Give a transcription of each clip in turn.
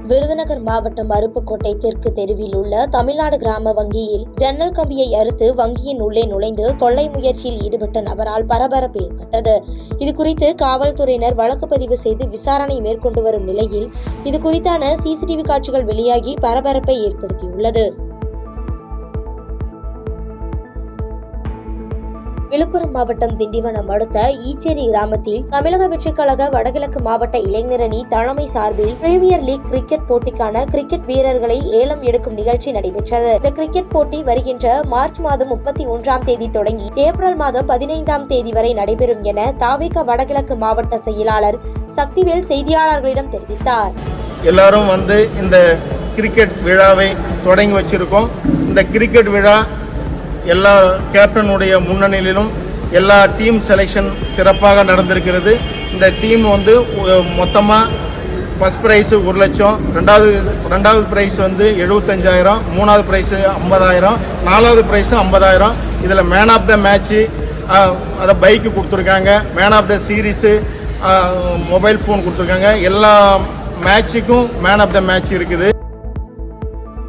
விருதுநகர் மாவட்டம் அருப்புக்கோட்டை தெற்கு தெருவில் உள்ள தமிழ்நாடு கிராம வங்கியில் ஜன்னல் கம்பியை அறுத்து வங்கியின் உள்ளே நுழைந்து கொள்ளை முயற்சியில் ஈடுபட்ட நபரால் பரபரப்பு ஏற்பட்டது. இதுகுறித்து காவல்துறையினர் வழக்கு பதிவு செய்து விசாரணை மேற்கொண்டு வரும் நிலையில் இது குறித்தான சிசிடிவி காட்சிகள் வெளியாகி பரபரப்பை ஏற்படுத்தியுள்ளது. விழுப்புரம் மாவட்டம் திண்டிவனம் அடுத்த ஈச்சேரி கிராமத்தில் தமிழக வெற்றிக் கழக வடகிழக்கு மாவட்ட இளைஞரணி தலைமை சார்பில் பிரீமியர் லீக் கிரிக்கெட் போட்டிக்கான கிரிக்கெட் வீரர்களை ஏலம் எடுக்கும் நிகழ்ச்சி நடைபெற்றது. இந்த கிரிக்கெட் போட்டி வருகின்ற மார்ச் மாதம் 31ஆம் தேதி தொடங்கி ஏப்ரல் மாதம் 15ஆம் தேதி வரை நடைபெறும் என தாவேகா வடகிழக்கு மாவட்ட செயலாளர் சக்திவேல் செய்தியாளர்களிடம் தெரிவித்தார். எல்லாரும் இந்த கிரிக்கெட் விழாவை தொடங்கி வச்சிருக்கோம். இந்த கிரிக்கெட் விழா எல்லா கேப்டனுடைய முன்னணியிலும் எல்லா டீம் செலெக்ஷன் சிறப்பாக நடந்திருக்கிறது. இந்த டீம் மொத்தமாக ஃபர்ஸ்ட் ப்ரைஸு 1 லட்சம், ரெண்டாவது ப்ரைஸ் 75,000, மூணாவது ப்ரைஸு 50,000, நாலாவது ப்ரைஸு 50,000. இதில் மேன் ஆஃப் த மேட்ச்சு அதை பைக்கு கொடுத்துருக்காங்க, man of the series mobile phone கொடுத்துருக்காங்க. எல்லா மேட்சுக்கும் மேன் ஆஃப் த மேட்ச் இருக்குது.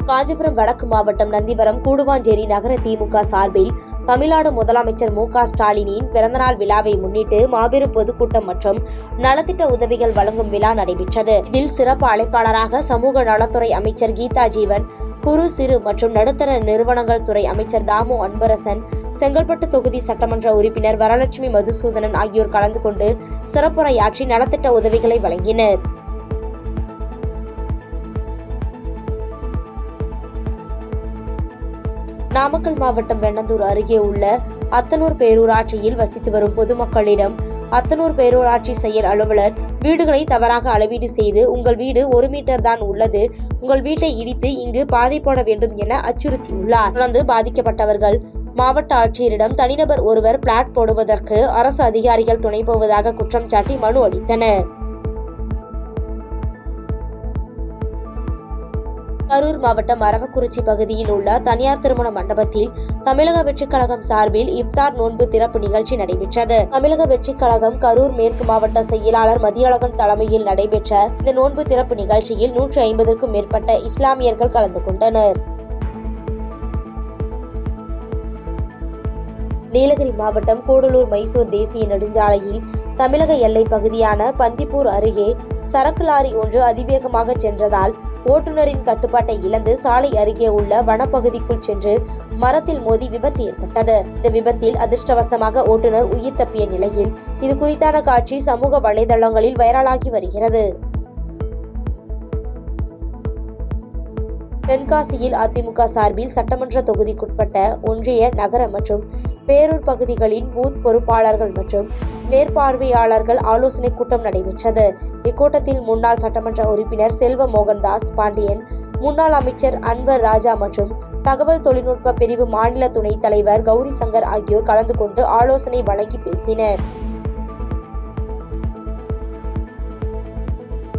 காஞ்சிபுரம் வடக்கு மாவட்டம் நந்திவரம் கூடுவாஞ்சேரி நகர திமுக சார்பில் தமிழ்நாடு முதலமைச்சர் மு.க. ஸ்டாலினின் பிறந்தநாள் விழாவை முன்னிட்டு மாபெரும் பொதுக்கூட்டம் மற்றும் நலத்திட்ட உதவிகள் வழங்கும் விழா நடைபெற்றது. இதில் சிறப்பு அழைப்பாளராக சமூக நலத்துறை அமைச்சர் கீதா ஜீவன், குறு சிறு மற்றும் நடுத்தர நிறுவனங்கள் துறை அமைச்சர் தாமு அன்பரசன், செங்கல்பட்டு தொகுதி சட்டமன்ற உறுப்பினர் வரலட்சுமி மதுசூதனன் ஆகியோர் கலந்து கொண்டு சிறப்புரையாற்றி நலத்திட்ட உதவிகளை வழங்கினர். நாமக்கல் மாவட்டம் வெண்ணந்தூர் அருகே உள்ள அத்தனூர் பேரூராட்சியில் வசித்து வரும் பொதுமக்களிடம் அத்தனூர் பேரூராட்சி செயல் அலுவலர் வீடுகளை தவறாக அளவீடு செய்து உங்கள் வீடு 1 மீட்டர் தான் உள்ளது, உங்கள் வீட்டை இடித்து இங்கு பாதை போட வேண்டும் என அச்சுறுத்தியுள்ளார். தொடர்ந்து பாதிக்கப்பட்டவர்கள் மாவட்ட ஆட்சியரிடம் தனிநபர் ஒருவர் பிளாட் போடுவதற்கு அரசு அதிகாரிகள் துணை போவதாக குற்றம் சாட்டி மனு அளித்தனர். கரூர் மாவட்டம் அரவக்குறிச்சி பகுதியில் உள்ள தனியார் திருமண மண்டபத்தில் தமிழக வெற்றிக் கழகம் சார்பில் இப்தார் நோன்பு திறப்பு நிகழ்ச்சி நடைபெற்றது. தமிழக வெற்றிக் கழகம் கரூர் மேற்கு மாவட்ட செயலாளர் மதியழகன் தலைமையில் நடைபெற்ற இந்த நோன்பு திறப்பு நிகழ்ச்சியில் 150க்கும் மேற்பட்ட இஸ்லாமியர்கள் கலந்து கொண்டனர். நீலகிரி மாவட்டம் கூடலூர் மைசூர் தேசிய நெடுஞ்சாலையில் தமிழக எல்லை பகுதியான பந்திப்பூர் அருகே சரக்கு லாரி ஒன்று அதிவேகமாக சென்றதால் ஓட்டுநரின் கட்டுப்பாட்டை இழந்து சாலை அருகே உள்ள வனப்பகுதிக்குள் சென்று மரத்தில் மோதி விபத்து ஏற்பட்டது. இந்த விபத்தில் அதிர்ஷ்டவசமாக ஓட்டுநர் உயிர் தப்பிய நிலையில் இது குறித்தான காட்சி சமூக வலைதளங்களில் வைரலாகி வருகிறது. தென்காசியில் அதிமுக சார்பில் சட்டமன்ற தொகுதிக்குட்பட்ட ஒன்றிய, நகர மற்றும் பேரூர் பகுதிகளின் பூத் பொறுப்பாளர்கள் மற்றும் மேற்பார்வையாளர்கள் ஆலோசனை கூட்டம் நடைபெற்றது. இக்கூட்டத்தில் முன்னாள் சட்டமன்ற உறுப்பினர் செல்வ மோகன்தாஸ் பாண்டியன், முன்னாள் அமைச்சர் அன்வர் ராஜா மற்றும் தகவல் தொழில்நுட்ப பிரிவு மாநில துணைத் தலைவர் கௌரி சங்கர் ஆகியோர் கலந்து கொண்டு ஆலோசனை வழங்கி பேசினர்.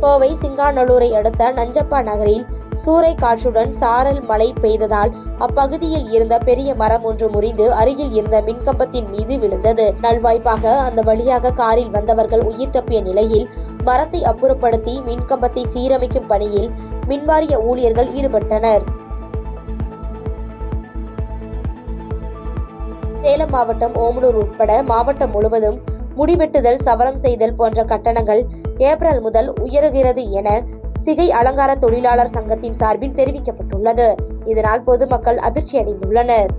கோவை சிங்காநல்லூரை அடுத்த நஞ்சப்பா நகரில் சூறை காற்றுடன் சாரல் மழை பெய்ததால் அப்பகுதியில் இருந்த பெரிய மரம் ஒன்று முறிந்து அருகில் இருந்த மின்கம்பத்தின் மீது விழுந்தது. நல்வாய்ப்பாக அந்த வழியாக காரில் வந்தவர்கள் உயிர் தப்பிய நிலையில் மரத்தை அப்புறப்படுத்தி மின்கம்பத்தை சீரமைக்கும் பணியில் மின்வாரிய ஊழியர்கள் ஈடுபட்டனர். சேலம் மாவட்டம் ஓமலூர் உட்பட மாவட்டம் முழுவதும் முடிவெட்டுதல், சவரம் செய்தல் போன்ற கட்டணங்கள் ஏப்ரல் முதல் உயருகிறது என சிகை அலங்கார தொழிலாளர் சங்கத்தின் சார்பில் தெரிவிக்கப்பட்டுள்ளது. இதனால் பொதுமக்கள் அதிர்ச்சி அடைந்துள்ளனர்.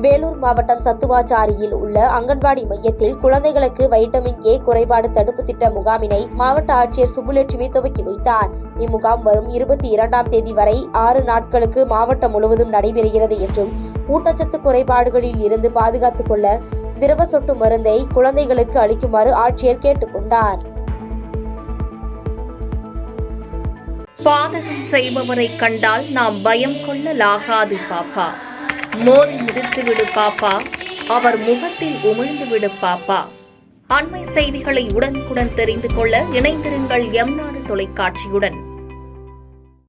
வேலூர் மாவட்டம் சத்துவாச்சாரியில் உள்ள அங்கன்வாடி மையத்தில் குழந்தைகளுக்கு வைட்டமின் ஏ குறைபாடு தடுப்பு திட்ட முகாமினை மாவட்ட ஆட்சியர் சுப்புலட்சுமி துவக்கி வைத்தார். இம்முகாம் வரும் 22ஆம் தேதி வரை 6 நாட்களுக்கு மாவட்டம் முழுவதும் நடைபெறுகிறது என்றும் ஊட்டச்சத்து குறைபாடுகளில் இருந்து பாதுகாத்துக் கொள்ள திரவ சொட்டு மருந்தை குழந்தைகளுக்கு அளிக்குமாறு ஆட்சியர் கேட்டுக்கொண்டார். பாதகம் செய்பவரை கண்டால் நாம் பயம் கொள்ளலாகாது பாப்பா, மோதி மிதித்து விடு பாப்பா, அவர் முகத்தில் உமிழ்ந்து விடு பாப்பா. அண்மை செய்திகளை உடனுக்குடன் தெரிந்து கொள்ள இணைந்திருங்கள் எம் நாடு தொலைக்காட்சியுடன்.